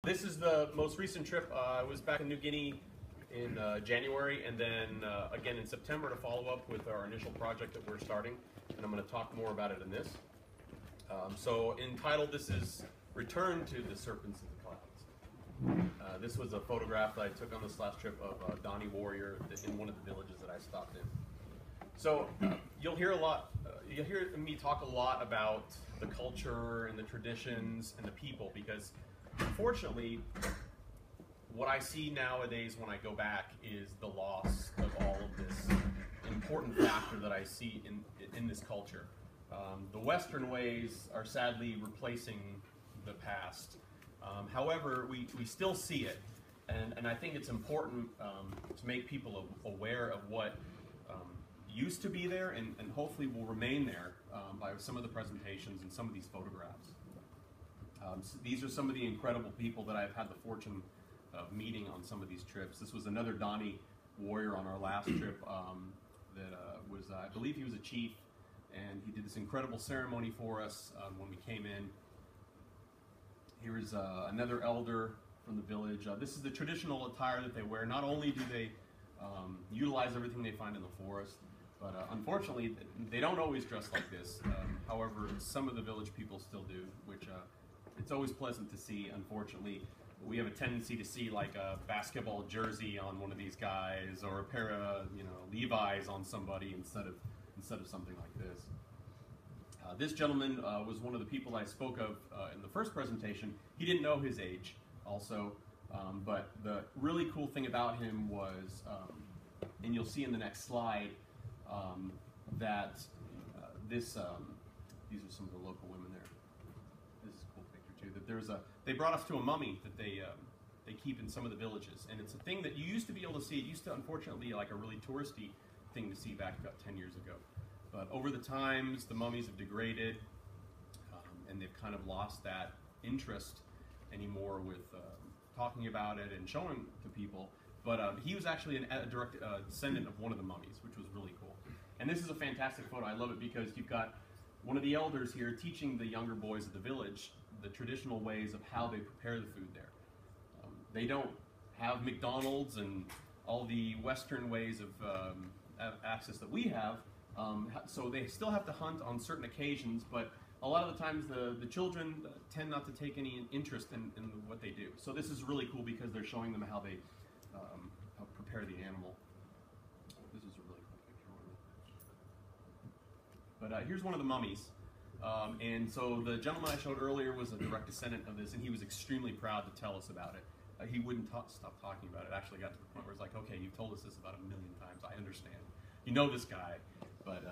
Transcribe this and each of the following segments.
This is the most recent trip. I was back in New Guinea in January, and then again in September to follow up with our initial project that we're starting, and I'm going to talk more about it in this. So entitled, this is Return to the Serpents in the Clouds. This was a photograph that I took on this last trip of Donnie Warrior in one of the villages that I stopped in. So you'll hear me talk a lot about the culture and the traditions and the people, because unfortunately what I see nowadays when I go back is the loss of all of this important factor that I see in this culture. The Western ways are sadly replacing the past. However, we still see it, and I think it's important to make people aware of what used to be there and hopefully will remain there by some of the presentations and some of these photographs. So these are some of the incredible people that I've had the fortune of meeting on some of these trips. This was another Donnie Warrior on our last trip I believe he was a chief, and he did this incredible ceremony for us when we came in. Here is another elder from the village. This is the traditional attire that they wear. Not only do they utilize everything they find in the forest, but unfortunately they don't always dress like this. However, some of the village people still do, which it's always pleasant to see. Unfortunately, we have a tendency to see like a basketball jersey on one of these guys, or a pair of Levi's on somebody instead of something like this. This gentleman was one of the people I spoke of in the first presentation. He didn't know his age also, but the really cool thing about him was, and you'll see in the next slide, that these are some of the local women there. This is a cool picture too. That they brought us to a mummy that they keep in some of the villages, and it's a thing that you used to be able to see. It used to, unfortunately, like a really touristy thing to see back about 10 years ago. But over the times, the mummies have degraded, and they've kind of lost that interest anymore with talking about it and showing to people. But he was actually a direct descendant of one of the mummies, which was really cool. And this is a fantastic photo. I love it because you've got one of the elders here teaching the younger boys of the village the traditional ways of how they prepare the food there. They don't have McDonald's and all the Western ways of access that we have, so they still have to hunt on certain occasions, but a lot of the times the children tend not to take any interest in what they do. So this is really cool because they're showing them how they prepare the animal. This is a really cool picture. But here's one of the mummies. And so the gentleman I showed earlier was a direct descendant of this, and he was extremely proud to tell us about it. He wouldn't stop talking about it. It actually got to the point where it's like, okay, you've told us this about 1 million times. I understand. You know this guy. But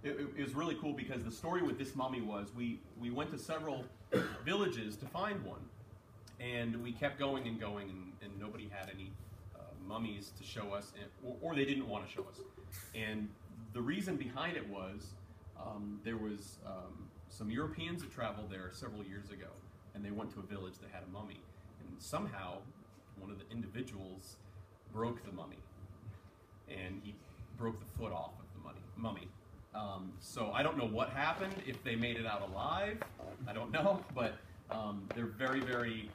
it was really cool because the story with this mummy was we went to several villages to find one. And we kept going and going, and nobody had any mummies to show us, or they didn't want to show us. And the reason behind it was there was some Europeans that traveled there several years ago, and they went to a village that had a mummy. And somehow, one of the individuals broke the mummy, and he broke the foot off of the mummy. So I don't know what happened, if they made it out alive, I don't know, but they're very, very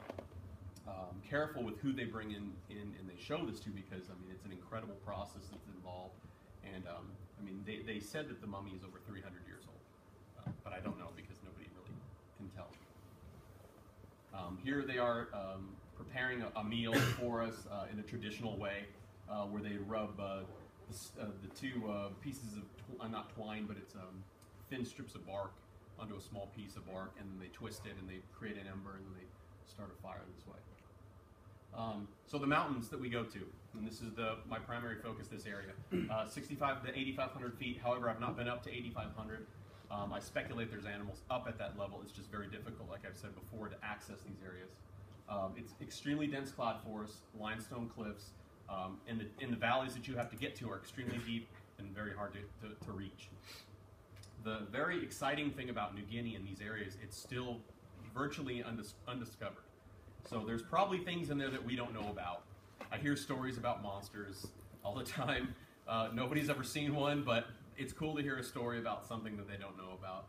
careful with who they bring in and they show this to, because I mean it's an incredible process that's involved, and I mean they said that the mummy is over 300 years old, but I don't know because nobody really can tell. Here they are preparing a meal for us in a traditional way, where they rub the two pieces of not twine, but it's thin strips of bark onto a small piece of bark, and then they twist it and they create an ember, and then they start a fire this way. So the mountains that we go to, and this is my primary focus, this area, 65 to 8,500 feet. However, I've not been up to 8,500. I speculate there's animals up at that level. It's just very difficult, like I've said before, to access these areas. It's extremely dense cloud forest, limestone cliffs, and the valleys that you have to get to are extremely deep and very hard to reach. The very exciting thing about New Guinea in these areas, it's still virtually undiscovered. So there's probably things in there that we don't know about. I hear stories about monsters all the time. Nobody's ever seen one, but it's cool to hear a story about something that they don't know about.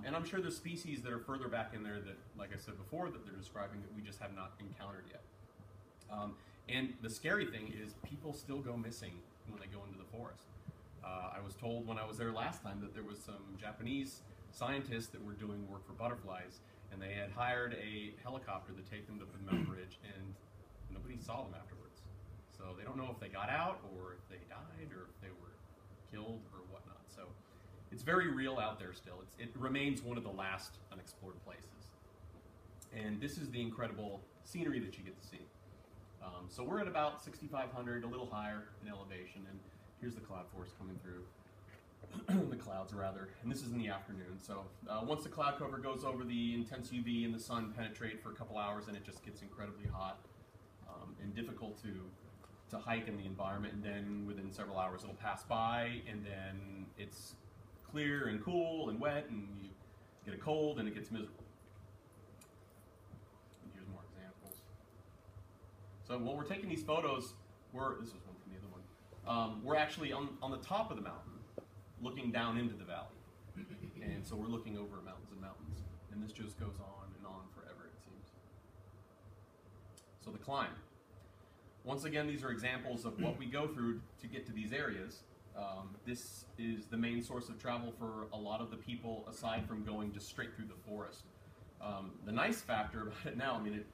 And I'm sure there's species that are further back in there that, like I said before, that they're describing that we just have not encountered yet. And the scary thing is people still go missing when they go into the forest. I was told when I was there last time that there was some Japanese scientists that were doing work for butterflies, and they had hired a helicopter to take them to the mountain ridge, and nobody saw them afterwards. So they don't know if they got out, or if they died, or if they were killed, or whatnot. So it's very real out there still. It remains one of the last unexplored places. And this is the incredible scenery that you get to see. So we're at about 6,500, a little higher in elevation, and here's the cloud forest coming through. The clouds, rather. And this is in the afternoon. So once the cloud cover goes over, the intense UV and the sun penetrate for a couple hours, and it just gets incredibly hot and difficult to hike in the environment. And then within several hours, it'll pass by, and then it's clear and cool and wet, and you get a cold, and it gets miserable. And here's more examples. So when we're taking these photos, this is one from the other one. We're actually on the top of the mountain, looking down into the valley. And so we're looking over mountains and mountains. And this just goes on and on forever, it seems. So the climb. Once again, these are examples of what we go through to get to these areas. This is the main source of travel for a lot of the people, aside from going just straight through the forest. The nice factor about it now, I mean,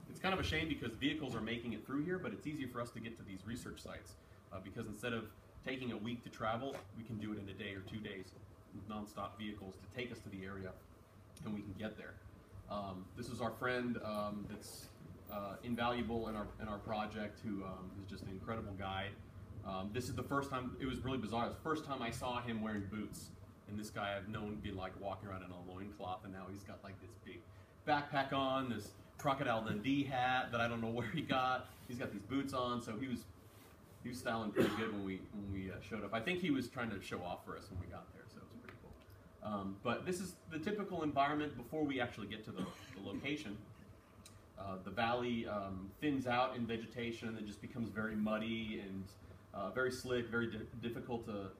it's kind of a shame because vehicles are making it through here, but it's easier for us to get to these research sites because instead of taking a week to travel, we can do it in a day or 2 days with non-stop vehicles to take us to the area, and we can get there. This is our friend that's invaluable in our project, who is just an incredible guide. This is the first time, it was really bizarre, it was the first time I saw him wearing boots. And this guy I've known to be like walking around in a loincloth, and now he's got like this big backpack on, this Crocodile Dundee hat that I don't know where he got. He's got these boots on, so he was styling pretty good when we showed up. I think he was trying to show off for us when we got there, so it was pretty cool. But this is the typical environment before we actually get to the location. The valley thins out in vegetation, and it just becomes very muddy and very slick, very difficult to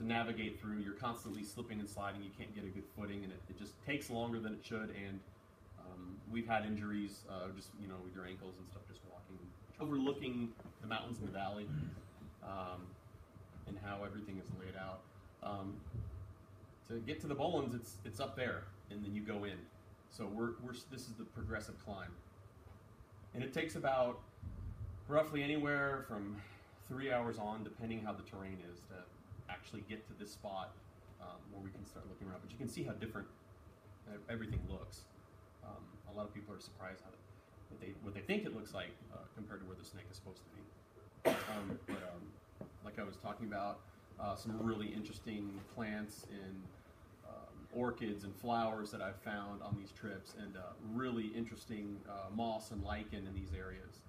navigate through. You're constantly slipping and sliding. You can't get a good footing, and it just takes longer than it should. And we've had injuries, just with your ankles and stuff, just walking, overlooking the mountains in the valley, and how everything is laid out. To get to the Bolins, it's up there, and then you go in. So this is the progressive climb, and it takes about roughly anywhere from 3 hours on, depending how the terrain is, to actually get to this spot where we can start looking around. But you can see how different everything looks. A lot of people are surprised what they think it looks like compared to where the snake is supposed to be. Like I was talking about, some really interesting plants and orchids and flowers that I've found on these trips, and really interesting moss and lichen in these areas.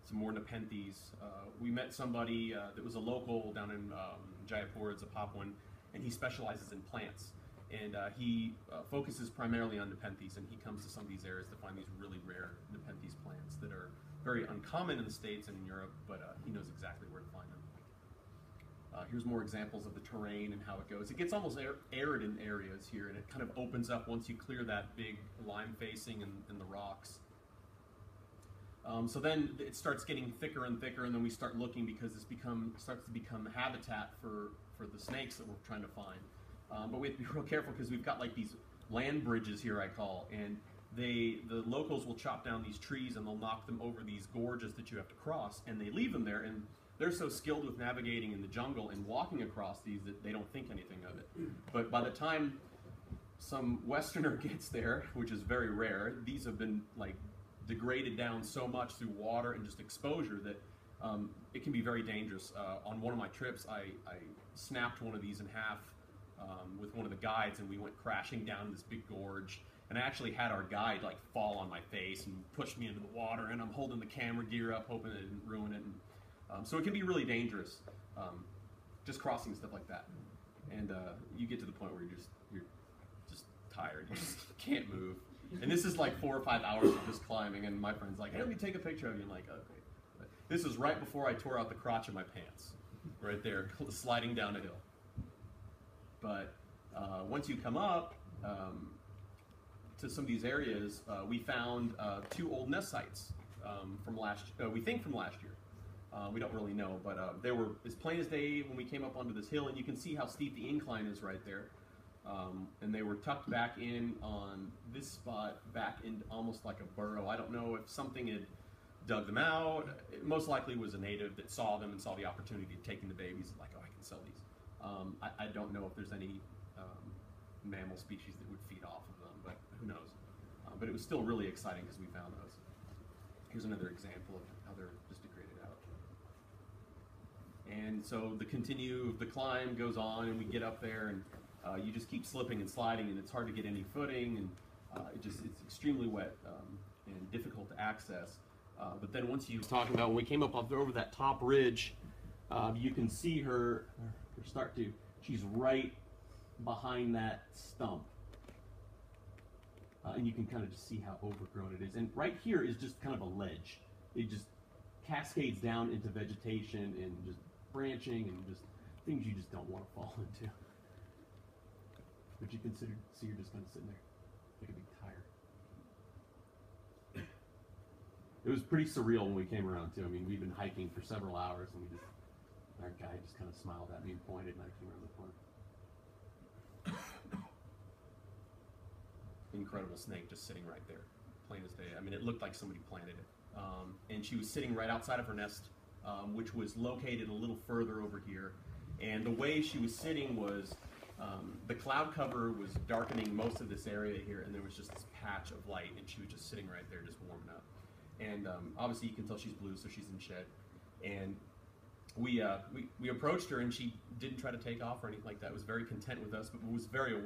Some more nepenthes. We met somebody that was a local down in Jaipur. It's a Papuan, and he specializes in plants. And he focuses primarily on nepenthes, and he comes to some of these areas to find these really rare nepenthes plants that are very uncommon in the States and in Europe, but he knows exactly where to find them. Here's more examples of the terrain and how it goes. It gets almost arid in areas here, and it kind of opens up once you clear that big lime facing and the rocks. So then it starts getting thicker and thicker, and then we start looking because it starts to become habitat for the snakes that we're trying to find. But we have to be real careful because we've got like these land bridges here, I call, and the locals will chop down these trees and they'll knock them over these gorges that you have to cross, and they leave them there, and they're so skilled with navigating in the jungle and walking across these that they don't think anything of it. But by the time some Westerner gets there, which is very rare, these have been like degraded down so much through water and just exposure that it can be very dangerous. On one of my trips, I snapped one of these in half with one of the guides, and we went crashing down this big gorge. And I actually had our guide like fall on my face and push me into the water, and I'm holding the camera gear up, hoping it didn't ruin it. And, so it can be really dangerous, just crossing stuff like that. And you get to the point where you're just tired, you just can't move. And this is like 4 or 5 hours of just climbing, and my friend's like, hey, let me take a picture of you. I'm like, okay. But this is right before I tore out the crotch of my pants, right there, sliding down a hill. But Once you come up to some of these areas, we found 2 old nest sites from we think from last year. We don't really know, but they were as plain as day when we came up onto this hill, and you can see how steep the incline is right there. And they were tucked back in on this spot, back in almost like a burrow. I don't know if something had dug them out. It most likely was a native that saw them and saw the opportunity of taking the babies, like, oh, I can sell these. I don't know if there's any mammal species that would feed off of them, but who knows. But it was still really exciting because we found those. Here's another example of how they're just degraded out. And so the climb goes on, and we get up there, and you just keep slipping and sliding, and it's hard to get any footing, and it's extremely wet and difficult to access. But then once you talking about when we came up over that top ridge, you can see her she's right behind that stump. And you can kind of just see how overgrown it is. And right here is just kind of a ledge. It just cascades down into vegetation and just branching and just things you just don't want to fall into. But you see you're just kind of sitting there like a big tire. It was pretty surreal when we came around too. I mean, we've been hiking for several hours, and our guide just kind of smiled at me and pointed, and I came around the corner. Incredible snake just sitting right there, plain as day. I mean, it looked like somebody planted it. And she was sitting right outside of her nest, which was located a little further over here. And the way she was sitting was, the cloud cover was darkening most of this area here, and there was just this patch of light, and she was just sitting right there just warming up. And obviously you can tell she's blue, so she's in shed. And we approached her, and she didn't try to take off or anything like that. Was very content with us, but was very aware